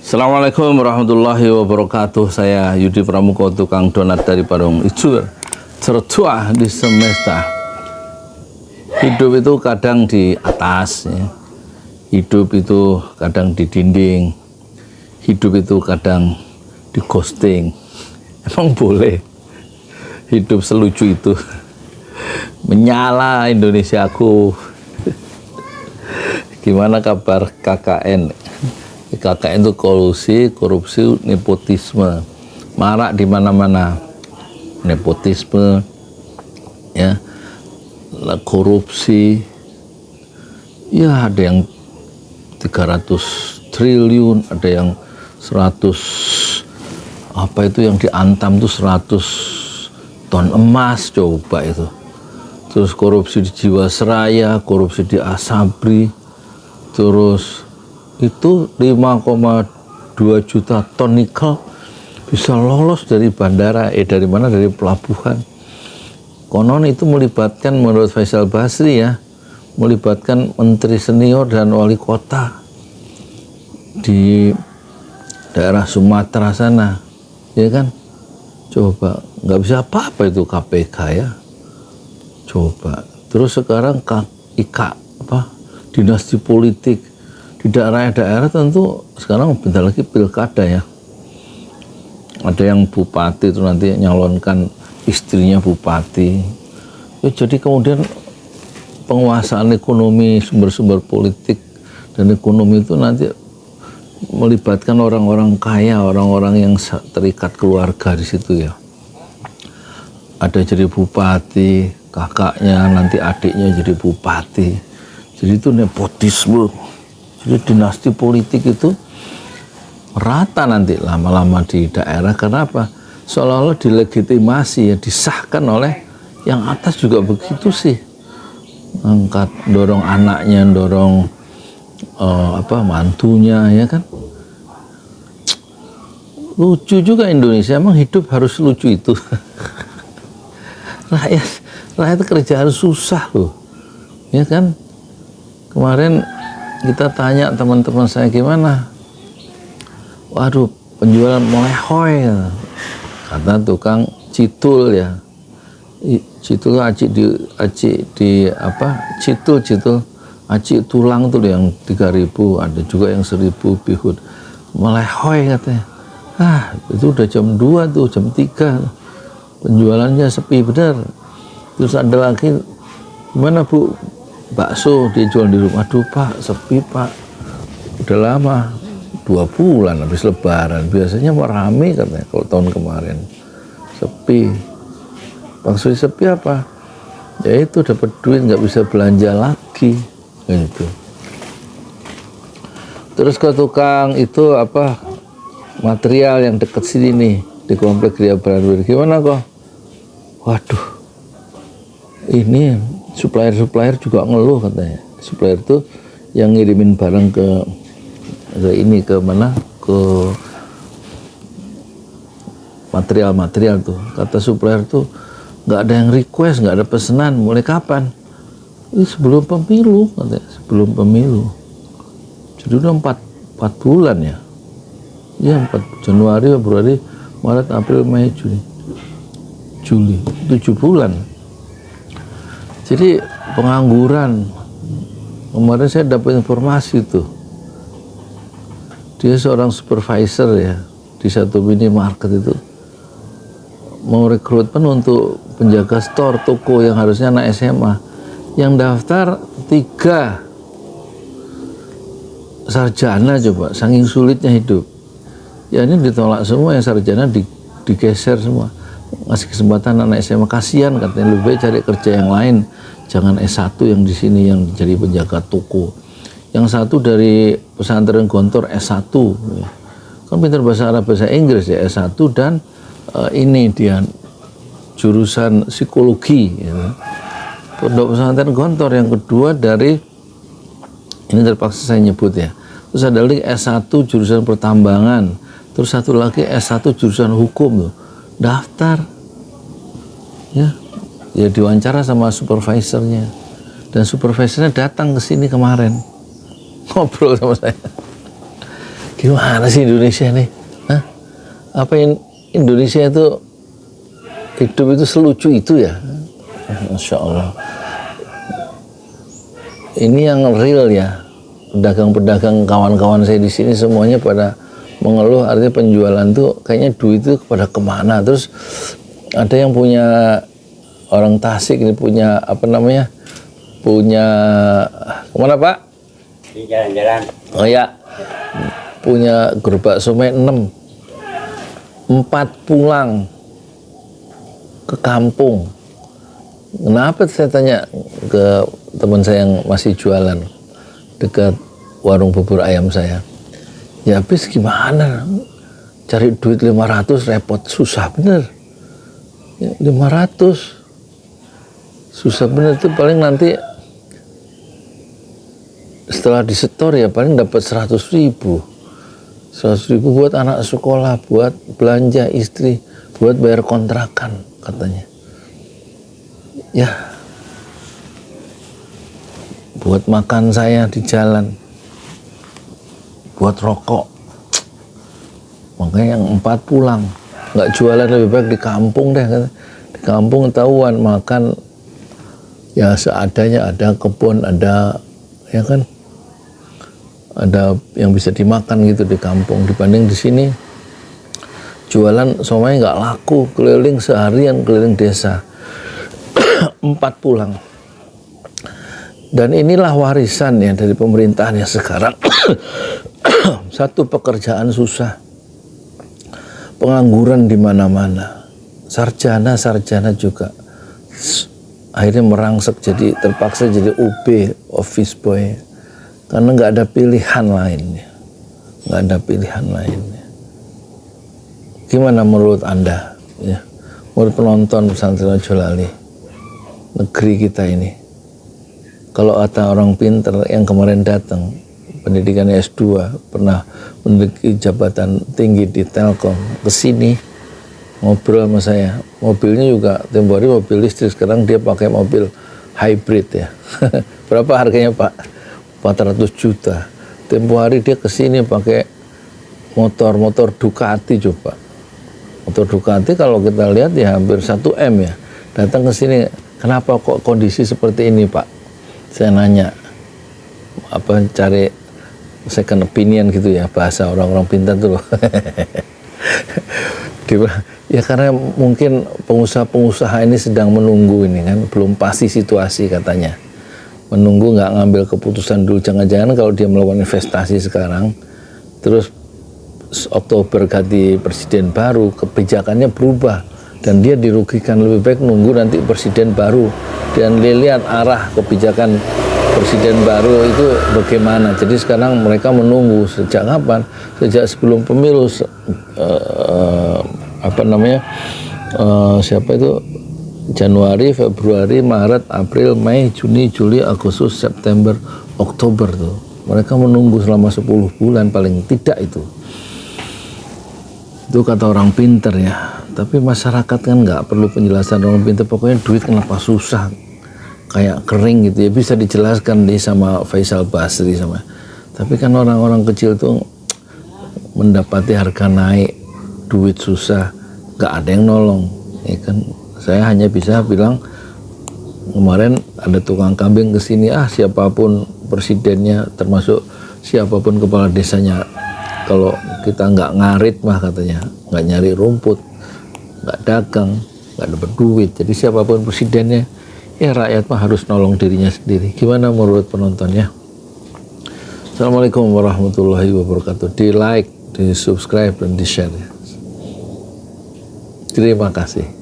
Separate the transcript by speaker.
Speaker 1: Assalamualaikum warahmatullahi wabarakatuh. Saya Yudi Pramuko, tukang donat dari Parung Ijo, tertua di semesta. Hidup itu kadang di atas, ya. Hidup itu kadang di dinding, hidup itu kadang di ghosting. Emang boleh hidup selucu itu? Menyala Indonesiaku. Gimana kabar KKN? KKN itu korupsi, nepotisme, marak di mana-mana. Nepotisme, ya, korupsi, ya ada yang 300 triliun, ada yang 100, apa itu yang diantam tuh 100 ton emas, coba itu. Terus korupsi di Jiwasraya, korupsi di Asabri, terus itu 5,2 juta ton nikel bisa lolos dari bandara, dari mana, dari pelabuhan. Konon itu melibatkan, menurut Faisal Basri ya, melibatkan menteri senior dan wali kota di daerah Sumatera sana, ya kan? Coba, nggak bisa apa-apa itu KPK ya. Coba. Terus sekarang dinasti politik di daerah-daerah tentu sekarang bentar lagi pilkada ya. Ada yang bupati itu nanti nyalonkan istrinya bupati. Ya, jadi kemudian penguasaan ekonomi, sumber-sumber politik dan ekonomi itu nanti melibatkan orang-orang kaya, orang-orang yang terikat keluarga di situ ya. Ada jadi bupati, kakaknya, nanti adiknya jadi bupati. Jadi itu nepotisme. Jadi dinasti politik itu rata nanti lama-lama di daerah. Kenapa? Seolah-olah dilegitimasi ya, disahkan oleh yang atas juga begitu sih. Angkat, dorong anaknya, dorong mantunya, ya kan? Lucu juga Indonesia, emang hidup harus lucu itu. Rakyat kerjaan susah loh, ya kan? Kemarin kita tanya teman-teman saya gimana, waduh penjualan melehoi, kata tukang citul ya, citul aci tulang tuh yang 3.000, ada juga yang 1.000 bihun, melehoi katanya. Itu udah jam 2 tuh, jam 3 penjualannya sepi benar. Terus ada lagi, gimana Bu, bakso dijual di rumah? Aduh Pak, sepi Pak, udah lama, 2 bulan habis lebaran, biasanya mau rame katanya. Kalau tahun kemarin sepi. Maksudnya sepi apa? Ya itu dapat duit nggak bisa belanja lagi gitu. Terus ke tukang itu material yang dekat sini nih, di komplek Gria Branwir, gimana kok? Waduh, ini supplier juga ngeluh katanya. Supplier itu yang ngirimin barang ke mana, ke material tuh. Kata supplier tuh nggak ada yang request, nggak ada pesanan. Mulai kapan? Ini sebelum pemilu katanya, sebelum pemilu. Jadi udah 4 bulan ya. Ya 4 Januari, Februari, Maret, April, Mei, Juli 7 bulan. Jadi pengangguran, kemarin saya dapat informasi tuh, dia seorang supervisor ya di satu minimarket itu, mau rekrutmen untuk penjaga store toko yang harusnya anak SMA, yang daftar 3 sarjana. Coba, saking sulitnya hidup ya, ini ditolak semua, yang sarjana digeser semua, ngasih kesempatan anak SMA. Kasihan katanya, lebih baik cari kerja yang lain, jangan S1 yang di sini yang jadi penjaga toko. Yang satu dari pesantren Gontor S1 ya. Kan pintar bahasa Arab, bahasa Inggris ya, S1, dan ini dia jurusan psikologi ya. Pondok pesantren Gontor. Yang kedua dari, ini terpaksa saya nyebut ya, terus ada lagi S1 jurusan pertambangan, terus satu lagi S1 jurusan hukum tuh, daftar ya diwawancara sama supervisornya, dan supervisornya datang ke sini kemarin ngobrol sama saya. Gimana sih Indonesia nih? Hah? Apa Indonesia itu hidup itu selucu itu ya? Masya Allah. Ini yang real ya. Pedagang-pedagang kawan-kawan saya di sini semuanya pada mengeluh, artinya penjualan tuh kayaknya duit itu pada kemana. Terus ada yang punya, orang Tasik ini punya apa namanya? Punya kemana Pak?
Speaker 2: Di jalan-jalan.
Speaker 1: Oh ya, punya gerobak somai 6, 4 pulang ke kampung. Kenapa saya tanya ke teman saya yang masih jualan dekat warung bubur ayam saya. Ya habis gimana? Cari duit 500 repot, susah bener. Ya, 500 susah bener, itu paling nanti setelah disetor ya paling dapat 100.000. 100.000 buat anak sekolah, buat belanja istri, buat bayar kontrakan katanya. Ya, buat makan saya di jalan, buat rokok. Makanya yang 4 pulang, nggak jualan, lebih baik di kampung deh. Di kampung tahuan makan ya seadanya, ada kebun, ada ya kan, ada yang bisa dimakan gitu di kampung. Dibanding di sini jualan somai nggak laku, keliling seharian, keliling desa. 4 pulang. Dan inilah warisan ya dari pemerintahan yang sekarang. Satu, pekerjaan susah, pengangguran di mana-mana, sarjana juga akhirnya merangsek jadi, terpaksa jadi UB, office boy, karena nggak ada pilihan lainnya, nggak ada pilihan lainnya. Gimana menurut Anda ya, menurut penonton pesantren Jolali, negeri kita ini? Kalau ada orang pinter yang kemarin datang, pendidikannya S2, pernah menduduki jabatan tinggi di Telkom, kesini ngobrol sama saya. Mobilnya juga tempo hari mobil listrik, sekarang dia pakai mobil hybrid ya. Berapa harganya Pak? 400 juta. Tempo hari dia kesini pakai motor Ducati coba. Motor Ducati kalau kita lihat ya hampir 1 M ya. Datang ke sini, kenapa kok kondisi seperti ini Pak? Saya nanya, apa cari second opinion gitu ya, bahasa orang-orang pintar tuh loh. Ya karena mungkin pengusaha-pengusaha ini sedang menunggu ini kan, belum pasti situasi katanya. Menunggu, nggak ngambil keputusan dulu. Jangan-jangan kalau dia melakukan investasi sekarang, terus Oktober ganti presiden baru, kebijakannya berubah dan dia dirugikan. Lebih baik nunggu nanti presiden baru dan lihat arah kebijakan presiden baru itu bagaimana. Jadi sekarang mereka menunggu sejak kapan? Sejak sebelum pemilu, siapa itu? Januari, Februari, Maret, April, Mei, Juni, Juli, Agustus, September, Oktober tuh. Mereka menunggu selama 10 bulan paling tidak itu. Itu kata orang pinter ya. Tapi masyarakat kan nggak perlu penjelasan orang pinter. Pokoknya duit kenapa susah, kayak kering gitu ya. Bisa dijelaskan sama Faisal Basri sama. Tapi kan orang-orang kecil tuh mendapati harga naik, duit susah, nggak ada yang nolong. Ya kan, saya hanya bisa bilang kemarin ada tukang kambing kesini, siapapun presidennya, termasuk siapapun kepala desanya, kalau kita nggak ngarit mah katanya, nggak nyari rumput, nggak dagang, nggak dapat duit. Jadi siapapun presidennya, ya rakyat mah harus nolong dirinya sendiri. Gimana menurut penontonnya? Assalamualaikum warahmatullahi wabarakatuh. Di like, di subscribe, dan di share. Terima kasih.